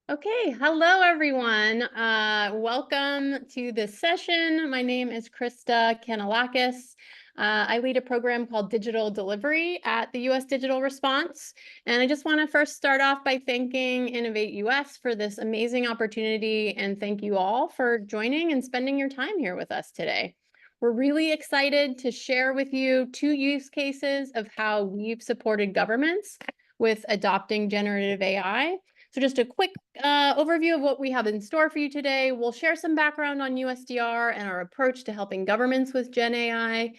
Okay, hello everyone. Welcome to this session. My name is Krista Kanalakis. I lead a program called Digital Delivery at the US Digital Response. And I just want to first start off by thanking Innovate US for this amazing opportunity, and thank you all for joining and spending your time here with us today. We're really excited to share with you 2 use cases of how we've supported governments with adopting generative AI. So just a quick overview of what we have in store for you today. We'll share some background on USDR and our approach to helping governments with GenAI.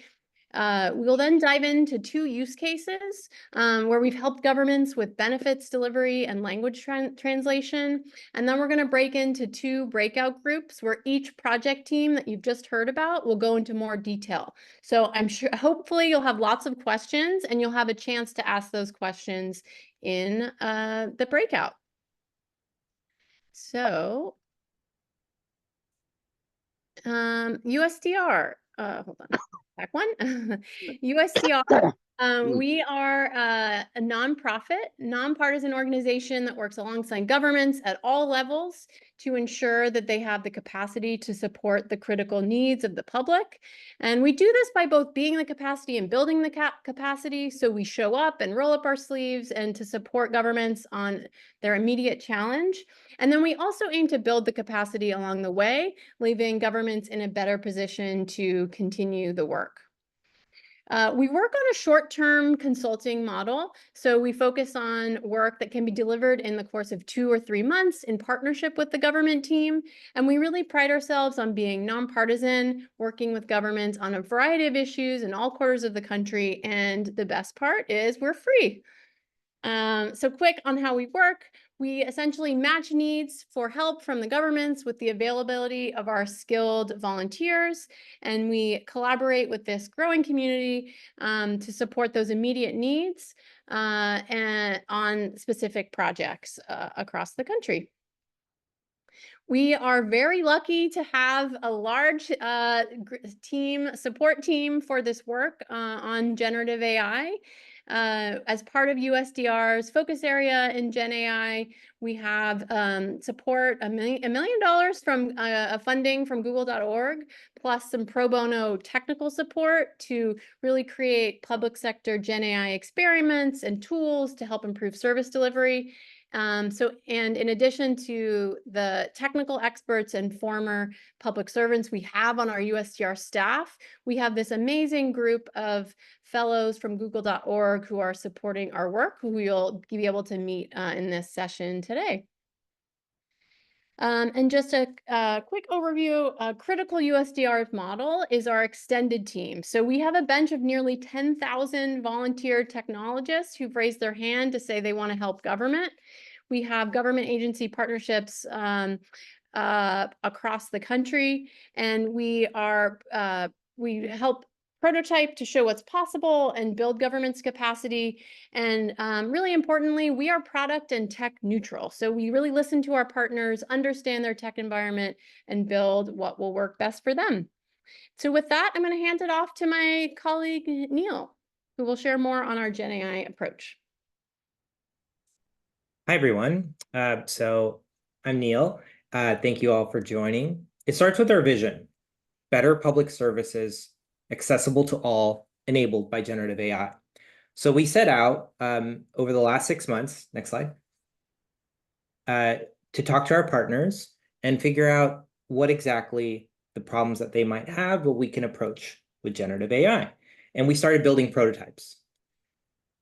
We'll then dive into 2 use cases where we've helped governments with benefits delivery and language translation. And then we're going to break into 2 breakout groups where each project team that you've just heard about will go into more detail. So I'm sure, hopefully you'll have lots of questions and you'll have a chance to ask those questions in the breakout. So, USDR, hold on, back one. USDR, we are a nonprofit, nonpartisan organization that works alongside governments at all levels to ensure that they have the capacity to support the critical needs of the public. And we do this by both being the capacity and building the capacity. So we show up and roll up our sleeves and to support governments on their immediate challenge. And then we also aim to build the capacity along the way, leaving governments in a better position to continue the work. We work on a short-term consulting model, so we focus on work that can be delivered in the course of 2 or 3 months in partnership with the government team, and we really pride ourselves on being nonpartisan, working with governments on a variety of issues in all quarters of the country, and the best part is we're free. So quick on how we work. We essentially match needs for help from the governments with the availability of our skilled volunteers, and we collaborate with this growing community to support those immediate needs and on specific projects across the country. We are very lucky to have a large support team for this work on generative AI. As part of USDR's focus area in GenAI, we have support $1 million from funding from google.org, plus some pro bono technical support to really create public sector GenAI experiments and tools to help improve service delivery. And in addition to the technical experts and former public servants we have on our USDR staff, we have this amazing group of fellows from google.org who are supporting our work, who you'll be able to meet in this session today. And just a quick overview, a critical USDR model is our extended team. So we have a bench of nearly 10,000 volunteer technologists who've raised their hand to say they want to help government. We have government agency partnerships across the country, and we help prototype to show what's possible and build government's capacity. And really importantly, we are product and tech neutral. So we really listen to our partners, understand their tech environment, and build what will work best for them. So with that, I'm going to hand it off to my colleague, Neil, who will share more on our GenAI approach. Hi, everyone. So I'm Neil. Thank you all for joining. It starts with our vision: better public services, accessible to all, enabled by generative AI. So we set out over the last 6 months, next slide, to talk to our partners and figure out what exactly the problems that they might have, what we can approach with generative AI. And we started building prototypes.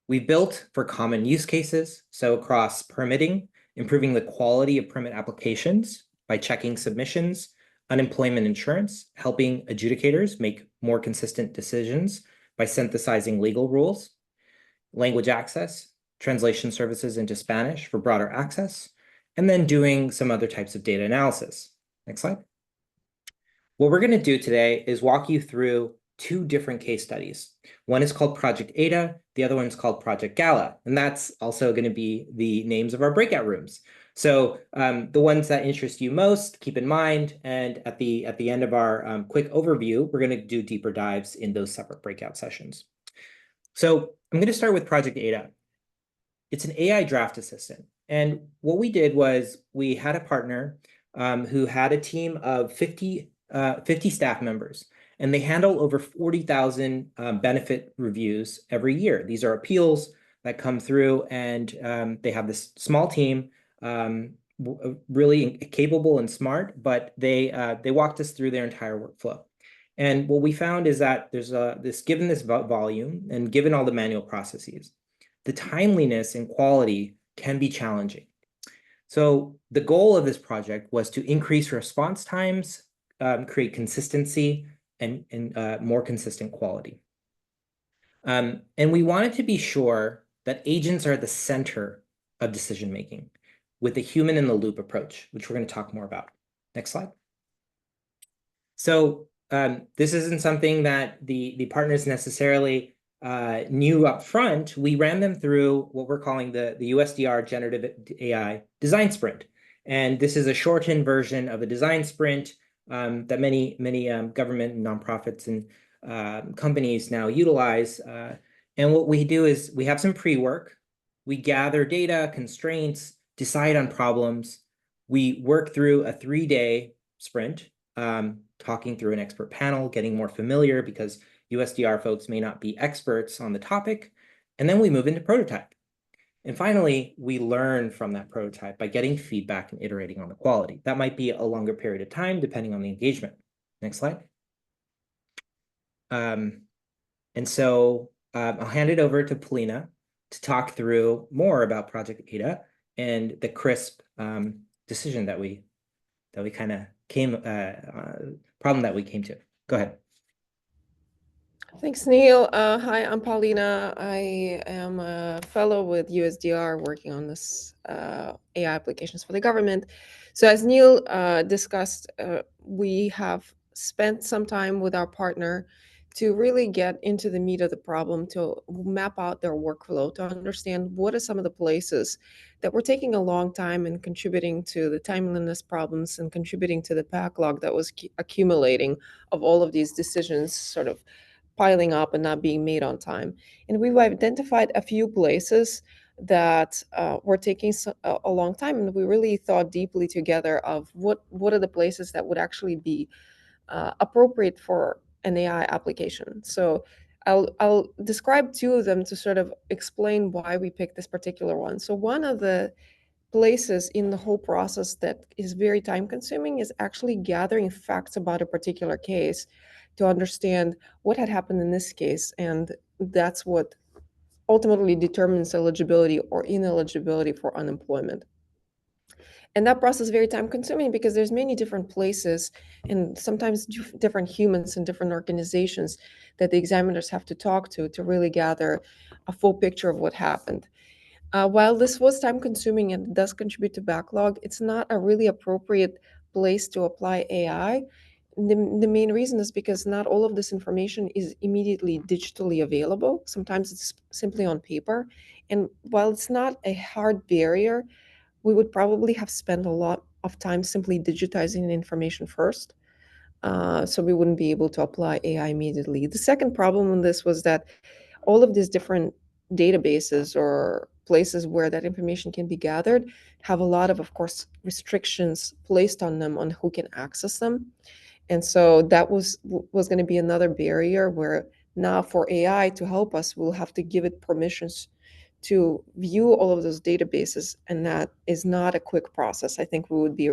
We built for common use cases, so across permitting, improving the quality of permit applications by checking submissions, unemployment insurance, helping adjudicators make more consistent decisions by synthesizing legal rules, language access, translation services into Spanish for broader access, and then doing some other types of data analysis. Next slide. What we're going to do today is walk you through 2 different case studies. One is called Project Ada, the other one's called Project Gala, and that's also going to be the names of our breakout rooms. So the ones that interest you most, keep in mind, and at the end of our quick overview, we're going to do deeper dives in those separate breakout sessions. So I'm going to start with Project Ada. It's an AI draft assistant. And what we did was we had a partner who had a team of 50 staff members, and they handle over 40,000 benefit reviews every year. These are appeals that come through, and they have this small team, really capable and smart, but they walked us through their entire workflow. And what we found is that there's given this volume and given all the manual processes, the timeliness and quality can be challenging. So the goal of this project was to increase response times, create consistency, and more consistent quality. And we wanted to be sure that agents are at the center of decision making with a human in the loop approach, which we're going to talk more about. Next slide. So this isn't something that the partners necessarily knew up front. We ran them through what we're calling the USDR Generative AI Design Sprint. And this is a shortened version of a design sprint that many government and nonprofits and companies now utilize. And what we do is we have some pre-work. We gather data, constraints, decide on problems. We work through a 3-day sprint, talking through an expert panel, getting more familiar because USDR folks may not be experts on the topic. And then we move into prototype. And finally, we learn from that prototype by getting feedback and iterating on the quality. That might be a longer period of time depending on the engagement. Next slide. And so I'll hand it over to Polina to talk through more about Project Ada and the CRISP decision that we kind of problem that we came to. Go ahead. Thanks, Neil. Hi, I'm Paulina. I am a fellow with USDR working on this AI applications for the government. So as Neil discussed, we have spent some time with our partner to really get into the meat of the problem, to map out their workflow, to understand what are some of the places that were taking a long time and contributing to the timeliness problems and contributing to the backlog that was accumulating of all of these decisions sort of piling up and not being made on time. And we've identified a few places that were taking a long time, and we really thought deeply together of what are the places that would actually be appropriate for an AI application. So I'll describe two of them to sort of explain why we picked this particular one. So one of the places in the whole process that is very time consuming is actually gathering facts about a particular case to understand what had happened in this case. And that's what ultimately determines eligibility or ineligibility for unemployment. And that process is very time consuming because there's many different places and sometimes different humans and different organizations that the examiners have to talk to really gather a full picture of what happened. While this was time consuming and does contribute to backlog, it's not a really appropriate place to apply AI. The main reason is because not all of this information is immediately digitally available. Sometimes it's simply on paper. And while it's not a hard barrier, we would probably have spent a lot of time simply digitizing the information first. So we wouldn't be able to apply AI immediately. The second problem in this was that all of these different databases or places where that information can be gathered have a lot of course, restrictions placed on them on who can access them. And so that was going to be another barrier where now for AI to help us, we'll have to give it permissions to view all of those databases. And that is not a quick process. I think we would be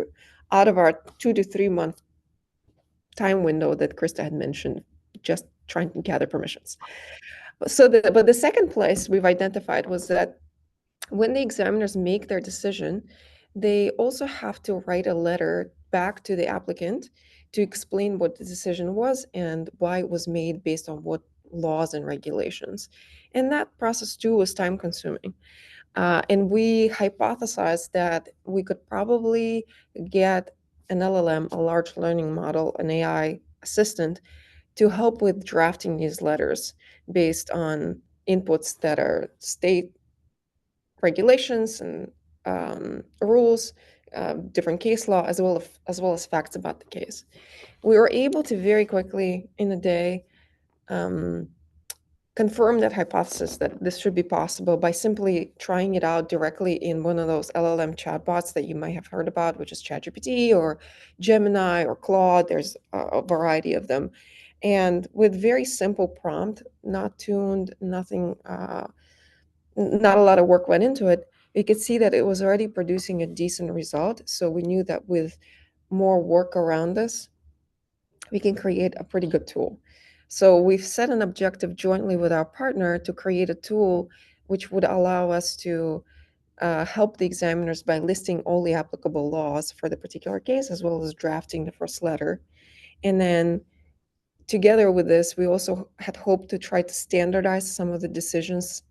out of our 2 to 3 month time window that Krista had mentioned, just trying to gather permissions. So but the second place we've identified was that when the examiners make their decision, they also have to write a letter back to the applicant to explain what the decision was and why it was made based on what laws and regulations. And that process too was time consuming. And we hypothesized that we could probably get an LLM, a large learning model, an AI assistant, to help with drafting these letters based on inputs that are state regulations and rules, different case law, as well as facts about the case. We were able to very quickly in a day confirm that hypothesis that this should be possible by simply trying it out directly in one of those LLM chatbots that you might have heard about, which is ChatGPT or Gemini or Claude. There's a variety of them. And with very simple prompt, not tuned, nothing, not a lot of work went into it, we could see that it was already producing a decent result. So we knew that with more work around this, we can create a pretty good tool. So we've set an objective jointly with our partner to create a tool which would allow us to help the examiners by listing all the applicable laws for the particular case, as well as drafting the first letter. And then together with this, we also had hoped to try to standardize some of the decisions,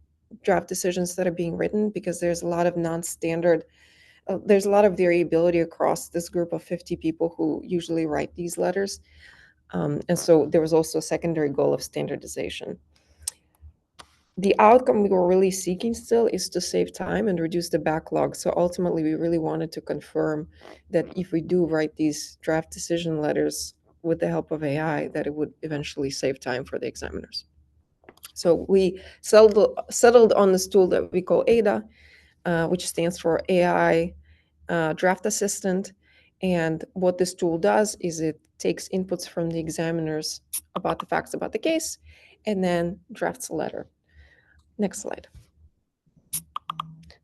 draft decisions that are being written, because there's a lot of non-standard, there's a lot of variability across this group of 50 people who usually write these letters. And so there was also a secondary goal of standardization. The outcome we were really seeking still is to save time and reduce the backlog. So ultimately, we really wanted to confirm that if we do write these draft decision letters with the help of AI, that it would eventually save time for the examiners. So we settled on this tool that we call ADA, which stands for AI Draft Assistant. And what this tool does is it takes inputs from the examiners about the facts about the case and then drafts a letter. Next slide.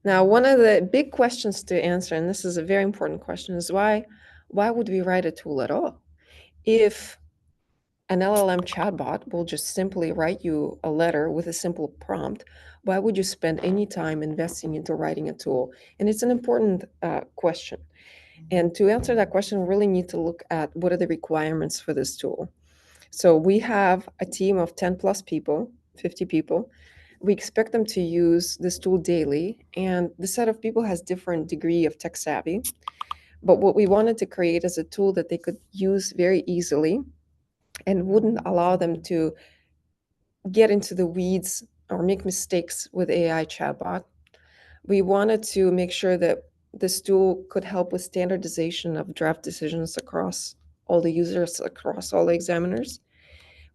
Now, one of the big questions to answer, and this is a very important question, is why would we write a tool at all? If an LLM chatbot will just simply write you a letter with a simple prompt, why would you spend any time investing into writing a tool? And it's an important question. And to answer that question, we really need to look at what are the requirements for this tool. So we have a team of 10 plus people, 50 people. We expect them to use this tool daily, and the set of people has different degree of tech savvy. But what we wanted to create is a tool that they could use very easily and wouldn't allow them to get into the weeds or make mistakes with AI chatbot. We wanted to make sure that this tool could help with standardization of draft decisions across all the users, across all the examiners.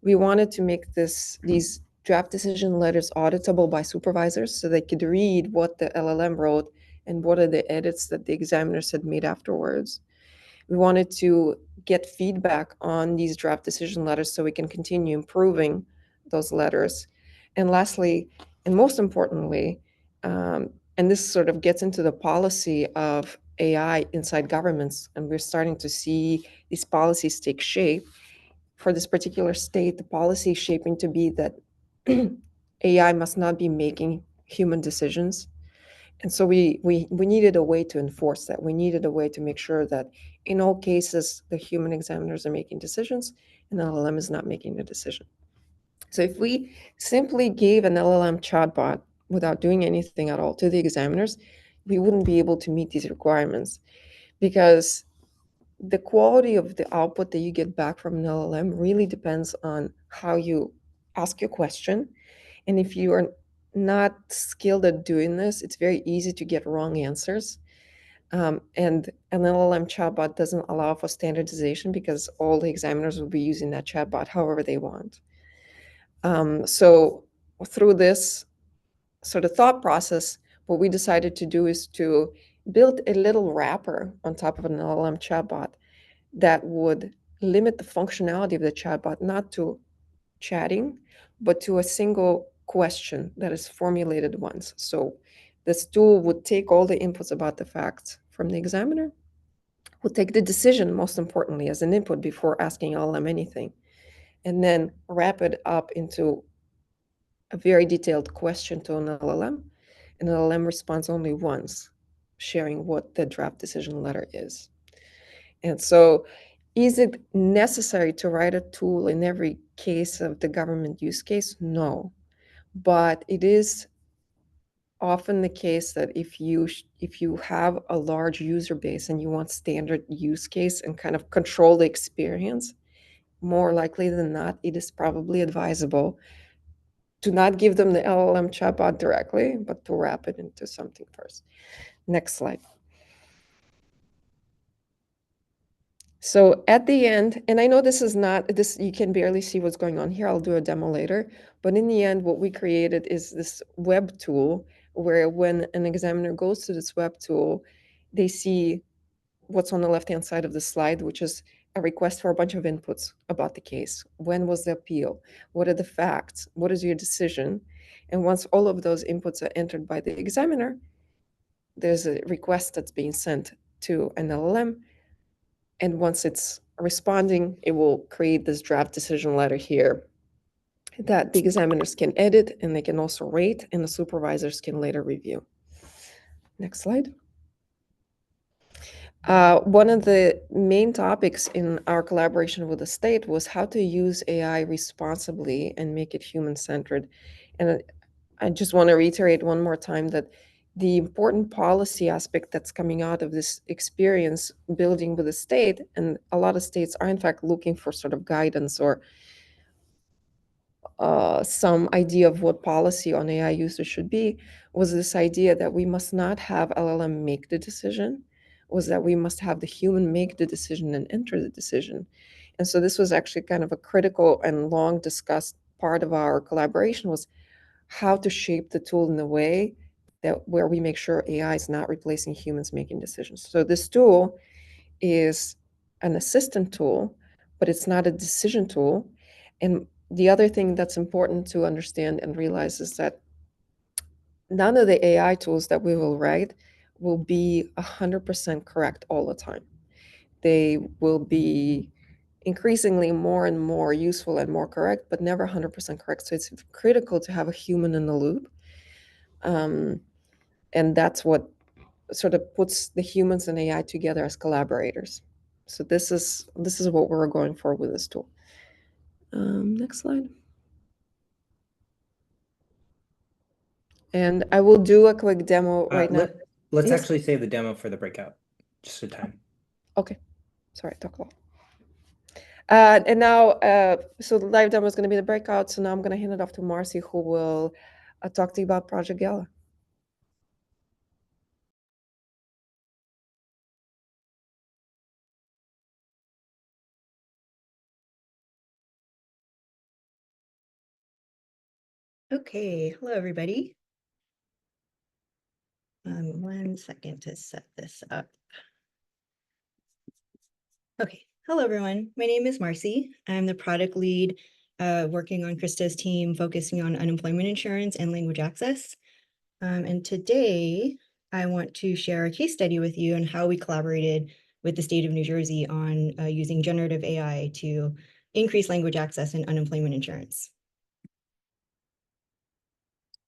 We wanted to make these draft decision letters auditable by supervisors so they could read what the LLM wrote and what are the edits that the examiners had made afterwards. We wanted to get feedback on these draft decision letters so we can continue improving those letters. And lastly, and most importantly, and this sort of gets into the policy of AI inside governments, and we're starting to see these policies take shape. For this particular state, the policy is shaping to be that AI must not be making human decisions. And so we needed a way to enforce that. We needed a way to make sure that in all cases, the human examiners are making decisions and the LLM is not making the decision. So if we simply gave an LLM chatbot without doing anything at all to the examiners, we wouldn't be able to meet these requirements, because the quality of the output that you get back from an LLM really depends on how you ask your question. And if you are not skilled at doing this, it's very easy to get wrong answers. And an LLM chatbot doesn't allow for standardization because all the examiners will be using that chatbot however they want. So through this sort of thought process, what we decided to do is to build a little wrapper on top of an LLM chatbot that would limit the functionality of the chatbot not to chatting, but to a single question that is formulated once. So this tool would take all the inputs about the facts from the examiner, would take the decision, most importantly, as an input before asking LLM anything, and then wrap it up into a very detailed question to an LLM. And an LLM responds only once, sharing what the draft decision letter is. And so is it necessary to write a tool in every case of the government use case? No. But it is often the case that if you have a large user base and you want standard use case and kind of control the experience, more likely than not, it is probably advisable to not give them the LLM chatbot directly, but to wrap it into something first. Next slide. So at the end, and I know this is not, this, you can barely see what's going on here. I'll do a demo later. But in the end, what we created is this web tool where when an examiner goes to this web tool, they see what's on the left-hand side of the slide, which is a request for a bunch of inputs about the case. When was the appeal? What are the facts? What is your decision? And once all of those inputs are entered by the examiner, there's a request that's being sent to an LLM. And once it's responding, it will create this draft decision letter here that the examiners can edit and they can also rate, and the supervisors can later review. Next slide. One of the main topics in our collaboration with the state was how to use AI responsibly and make it human-centered. And I just want to reiterate one more time that the important policy aspect that's coming out of this experience building with the state, and a lot of states are in fact looking for sort of guidance or some idea of what policy on AI usage should be, was this idea that we must not have LLM make the decision, was that we must have the human make the decision and enter the decision. And so this was actually kind of a critical and long discussed part of our collaboration, was how to shape the tool in a way that where we make sure AI is not replacing humans making decisions. So this tool is an assistant tool, but it's not a decision tool. And the other thing that's important to understand and realize is that none of the AI tools that we will write will be 100% correct all the time. They will be increasingly more and more useful and more correct, but never 100% correct. So it's critical to have a human in the loop. And that's what sort of puts the humans and AI together as collaborators. So this is what we're going for with this tool. Next slide. And I will do a quick demo right now. Let's Yes. actually save the demo for the breakout, just a time. Okay. Sorry, I talk a lot. And now, so the live demo is going to be the breakout. So now I'm going to hand it off to Marcy, who will talk to you about Project Gala. Okay, hello everybody. 1 second to set this up. Okay, hello everyone. My name is Marcy. I'm the product lead working on Krista's team, focusing on unemployment insurance and language access. And today I want to share a case study with you on how we collaborated with the state of New Jersey on using generative AI to increase language access in unemployment insurance.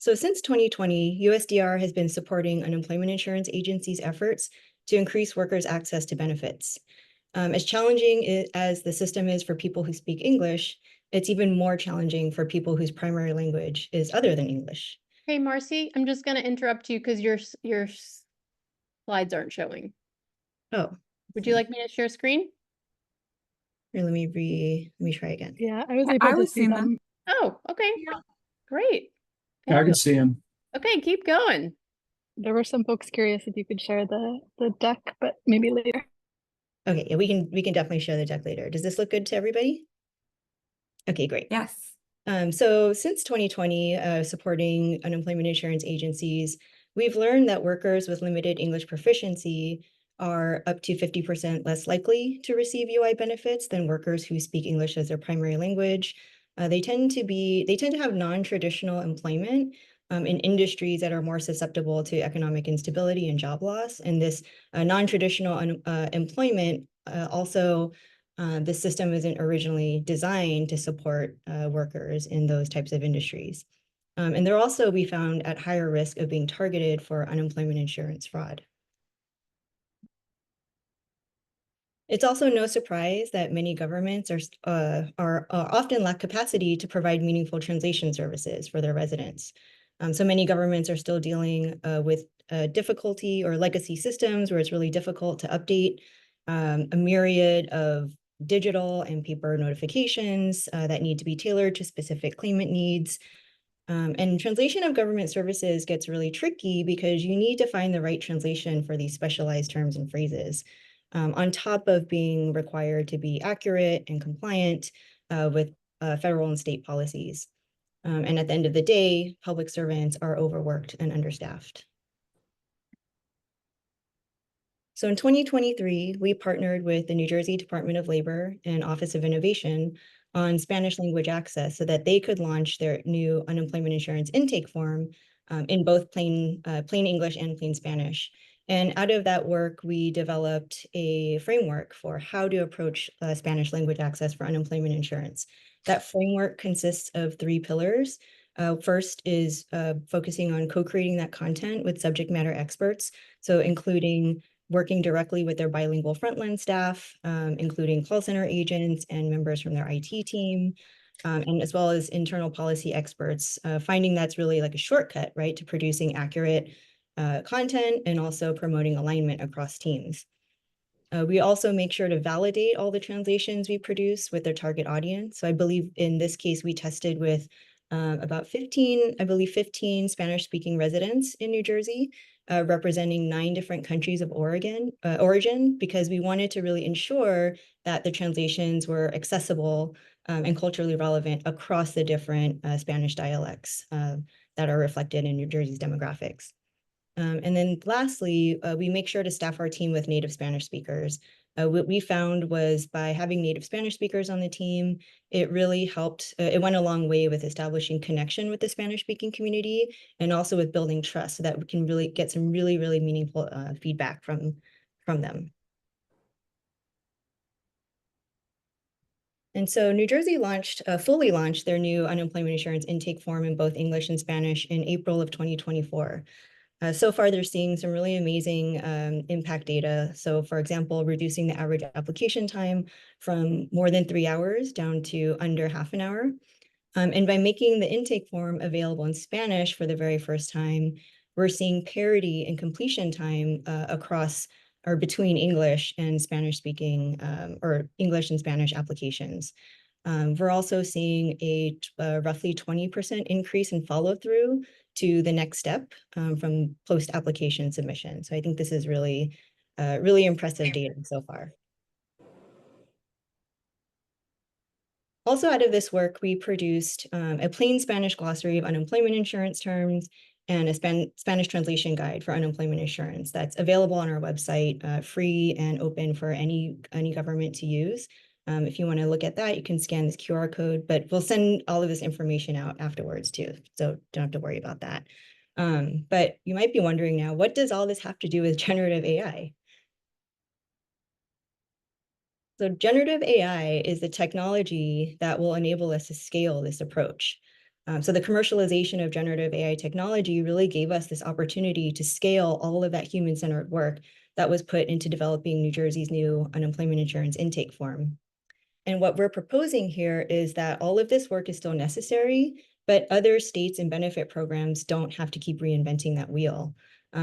So since 2020, USDR has been supporting unemployment insurance agencies' efforts to increase workers' access to benefits. As challenging as the system is for people who speak English, it's even more challenging for people whose primary language is other than English. Hey, Marcy, I'm just going to interrupt you because your slides aren't showing. Oh, Would you like me to share screen? here, let me try again. Yeah, I was able to see them. Oh, okay. Yeah. Great. Yeah, I can see him. Okay, keep going. There were some folks curious if you could share the deck, but maybe later. Okay, yeah, we can definitely show the deck later. Does this look good to everybody? Okay, great. Yes. So since 2020, supporting unemployment insurance agencies, we've learned that workers with limited English proficiency are up to 50% less likely to receive UI benefits than workers who speak English as their primary language. They tend to have non-traditional employment in industries that are more susceptible to economic instability and job loss. And this non-traditional employment also this system isn't originally designed to support workers in those types of industries. And they're also, we found, at higher risk of being targeted for unemployment insurance fraud. It's also no surprise that many governments are often lack capacity to provide meaningful translation services for their residents. So many governments are still dealing with difficulty or legacy systems where it's really difficult to update a myriad of digital and paper notifications that need to be tailored to specific claimant needs. And translation of government services gets really tricky because you need to find the right translation for these specialized terms and phrases. on top of being required to be accurate and compliant with federal and state policies. And at the end of the day, public servants are overworked and understaffed. So in 2023, we partnered with the New Jersey Department of Labor and Office of Innovation on Spanish language access so that they could launch their new unemployment insurance intake form in both plain English and plain Spanish. And out of that work, we developed a framework for how to approach Spanish language access for unemployment insurance. That framework consists of 3 pillars. First is focusing on co-creating that content with subject matter experts, so including working directly with their bilingual frontline staff, including call center agents and members from their IT team, and as well as internal policy experts, finding that's really like a shortcut, right, to producing accurate content and also promoting alignment across teams. We also make sure to validate all the translations we produce with their target audience. So I believe in this case, we tested with about 15 Spanish-speaking residents in New Jersey, representing 9 different countries of origin, because we wanted to really ensure that the translations were accessible and culturally relevant across the different Spanish dialects that are reflected in New Jersey's demographics. And then lastly, we make sure to staff our team with native Spanish speakers. What we found was by having native Spanish speakers on the team, it really helped, it went a long way with establishing connection with the Spanish speaking community and also with building trust so that we can really get some really meaningful feedback from them. And so New Jersey fully launched their new unemployment insurance intake form in both English and Spanish in April of 2024. So far, they're seeing some really amazing impact data. So for example, reducing the average application time from more than 3 hours down to under half an hour. And by making the intake form available in Spanish for the very first time, we're seeing parity in completion time across or between English and Spanish speaking or English and Spanish applications. We're also seeing a roughly 20% increase in follow through to the next step from post-application submission. So I think this is really impressive data so far. Also out of this work, we produced a plain Spanish glossary of unemployment insurance terms and a Spanish translation guide for unemployment insurance that's available on our website, free and open for any government to use. If you want to look at that, you can scan this QR code, but we'll send all of this information out afterwards too, so don't have to worry about that. But you might be wondering now, what does all this have to do with generative AI? So generative AI is the technology that will enable us to scale this approach. So the commercialization of generative AI technology really gave us this opportunity to scale all of that human-centered work that was put into developing New Jersey's new unemployment insurance intake form. And what we're proposing here is that all of this work is still necessary, but other states and benefit programs don't have to keep reinventing that wheel.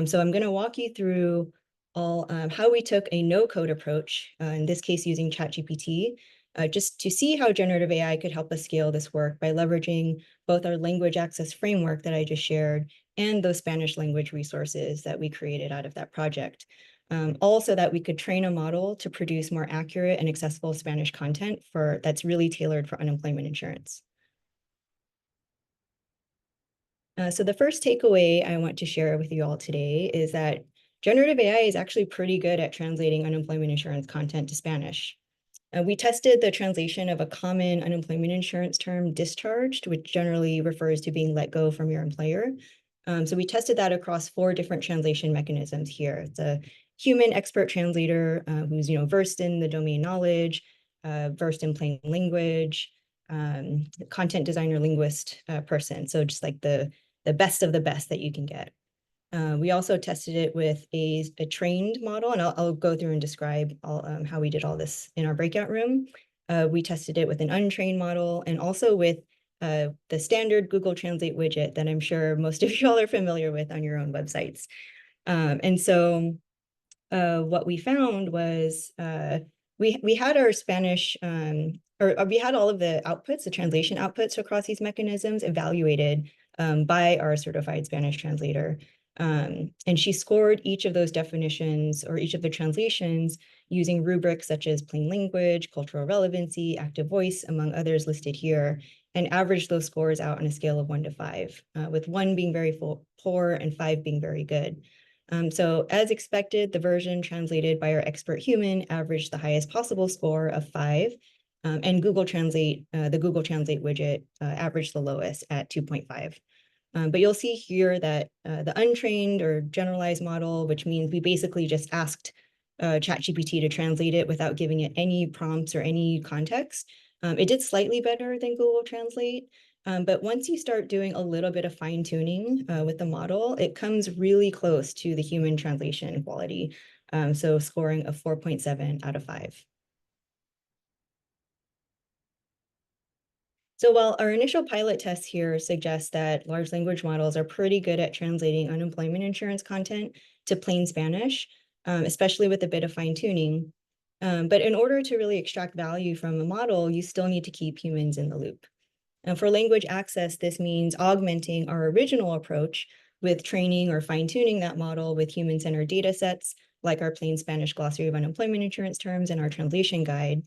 So I'm going to walk you through how we took a no-code approach, in this case using ChatGPT, just to see how generative AI could help us scale this work by leveraging both our language access framework that I just shared and those Spanish language resources that we created out of that project. Also that we could train a model to produce more accurate and accessible Spanish content that's really tailored for unemployment insurance. So the first takeaway I want to share with you all today is that generative AI is actually pretty good at translating unemployment insurance content to Spanish. We tested the translation of a common unemployment insurance term, discharged, which generally refers to being let go from your employer. So we tested that across 4 different translation mechanisms here. It's a human expert translator who's versed in the domain knowledge, versed in plain language, content designer linguist person. So just like the best of the best that you can get. We also tested it with a trained model, and I'll go through and describe how we did all this in our breakout room. We tested it with an untrained model and also with the standard Google Translate widget that I'm sure most of y'all are familiar with on your own websites. And so what we found was we had our Spanish, or we had all of the outputs, the translation outputs across these mechanisms evaluated by our certified Spanish translator. And she scored each of those definitions or each of the translations using rubrics such as plain language, cultural relevancy, active voice, among others listed here, and averaged those scores out on a scale of 1 to 5, with 1 being very poor and 5 being very good. So as expected, the version translated by our expert human averaged the highest possible score of 5, and Google Translate, the Google Translate widget averaged the lowest at 2.5. But you'll see here that the untrained or generalized model, which means we basically just asked ChatGPT to translate it without giving it any prompts or any context, it did slightly better than Google Translate. But once you start doing a little bit of fine tuning with the model, it comes really close to the human translation quality. So scoring a 4.7 out of 5. So while our initial pilot tests here suggest that large language models are pretty good at translating unemployment insurance content to plain Spanish, especially with a bit of fine tuning, but in order to really extract value from a model, you still need to keep humans in the loop. And for language access, this means augmenting our original approach with training or fine-tuning that model with human-centered data sets, like our plain Spanish glossary of unemployment insurance terms and our translation guide,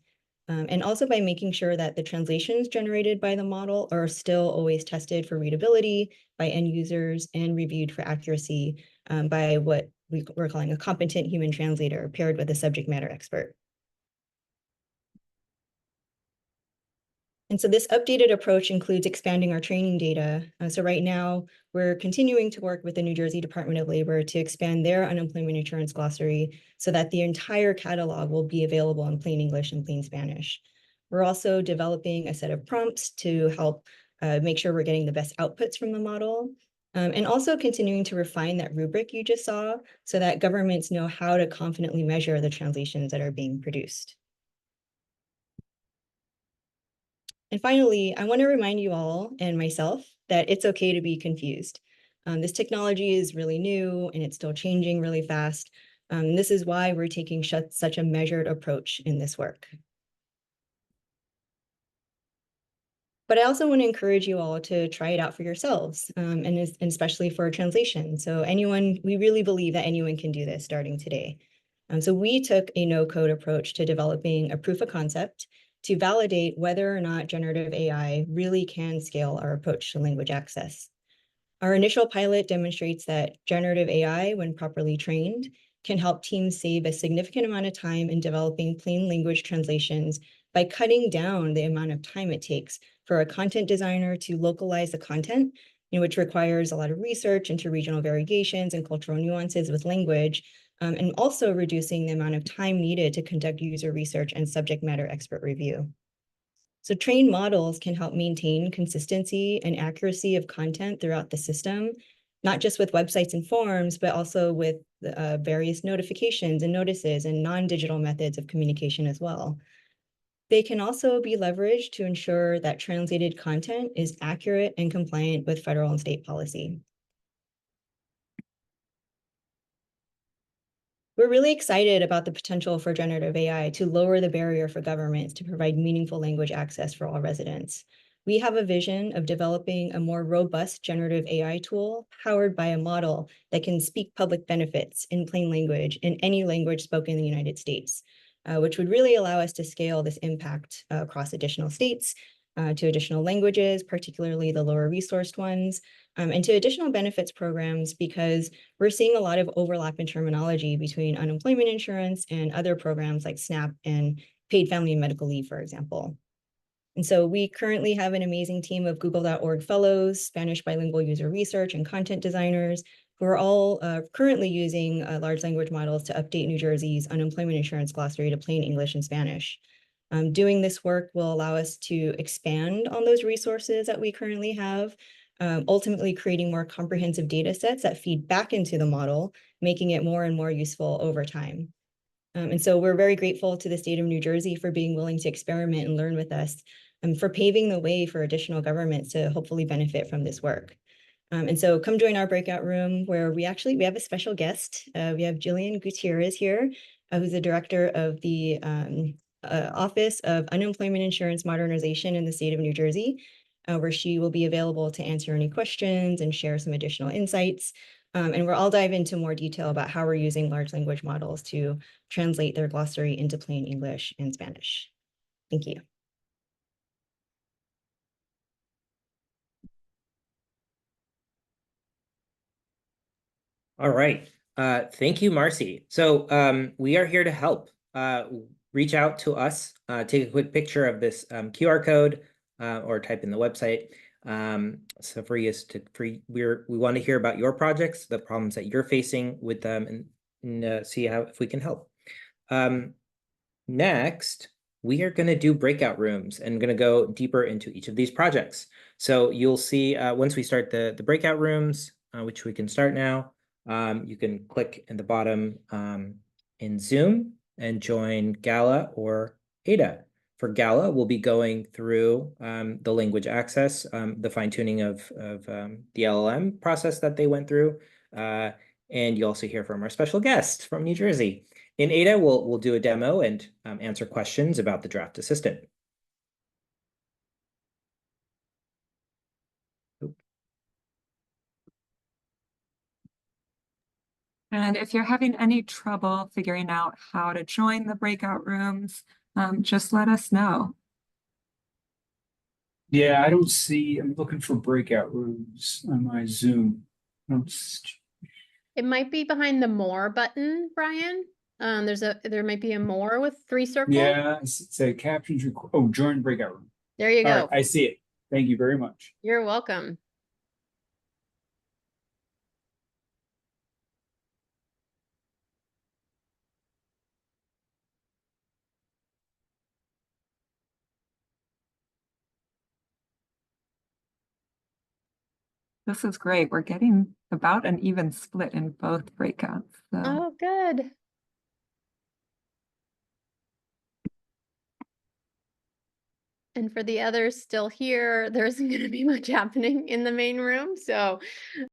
and also by making sure that the translations generated by the model are still always tested for readability by end users and reviewed for accuracy by what we're calling a competent human translator paired with a subject matter expert. And so this updated approach includes expanding our training data. So right now, we're continuing to work with the New Jersey Department of Labor to expand their unemployment insurance glossary so that the entire catalog will be available in plain English and plain Spanish. We're also developing a set of prompts to help make sure we're getting the best outputs from the model, and also continuing to refine that rubric you just saw so that governments know how to confidently measure the translations that are being produced. And finally, I want to remind you all and myself that it's okay to be confused. This technology is really new and it's still changing really fast. This is why we're taking such a measured approach in this work. But I also want to encourage you all to try it out for yourselves, and especially for translation. So we really believe that anyone can do this starting today. So we took a no-code approach to developing a proof of concept to validate whether or not generative AI really can scale our approach to language access. Our initial pilot demonstrates that generative AI, when properly trained, can help teams save a significant amount of time in developing plain language translations by cutting down the amount of time it takes for a content designer to localize the content, which requires a lot of research into regional variations and cultural nuances with language, and also reducing the amount of time needed to conduct user research and subject matter expert review. So trained models can help maintain consistency and accuracy of content throughout the system, not just with websites and forms, but also with various notifications and notices and non-digital methods of communication as well. They can also be leveraged to ensure that translated content is accurate and compliant with federal and state policy. We're really excited about the potential for generative AI to lower the barrier for governments to provide meaningful language access for all residents. We have a vision of developing a more robust generative AI tool powered by a model that can speak public benefits in plain language in any language spoken in the United States, which would really allow us to scale this impact across additional states, to additional languages, particularly the lower resourced ones, and to additional benefits programs, because we're seeing a lot of overlap in terminology between unemployment insurance and other programs like SNAP and paid family and medical leave, for example. And so we currently have an amazing team of Google.org fellows, Spanish bilingual user research and content designers, who are all currently using large language models to update New Jersey's unemployment insurance glossary to plain English and Spanish. Doing this work will allow us to expand on those resources that we currently have, ultimately creating more comprehensive data sets that feed back into the model, making it more and more useful over time. And so we're very grateful to the state of New Jersey for being willing to experiment and learn with us, and for paving the way for additional governments to hopefully benefit from this work. And so come join our breakout room, where we have a special guest. We have Jillian Gutierrez here, who's the director of the Office of Unemployment Insurance Modernization in the state of New Jersey, where she will be available to answer any questions and share some additional insights. And we'll dive into more detail about how we're using large language models to translate their glossary into plain English and Spanish. Thank you. All right. Thank you, Marcy. So we are here to help. Reach out to us, take a quick picture of this QR code or type in the website. So we want to hear about your projects, the problems that you're facing with them, and see if we can help. Next, we are going to do breakout rooms and going to go deeper into each of these projects. So you'll see once we start the breakout rooms, which we can start now, you can click in the bottom in Zoom and join Gala or Ada. For Gala, we'll be going through the language access, the fine-tuning of the LLM process that they went through. And you also hear from our special guest from New Jersey. In Ada, we'll do a demo and answer questions about the draft assistant. And if you're having any trouble figuring out how to join the breakout rooms, just let us know. Yeah, I don't see, I'm looking for breakout rooms on my Zoom. It might be behind the more button, Brian. There might be a more with 3 circles. Yeah, it's a captions, join breakout room. There you All go. right, I see it. Thank you very much. You're welcome. This is great. We're getting about an even split in both breakouts. So. Oh, good. And for the others still here, there isn't going to be much happening in the main room. So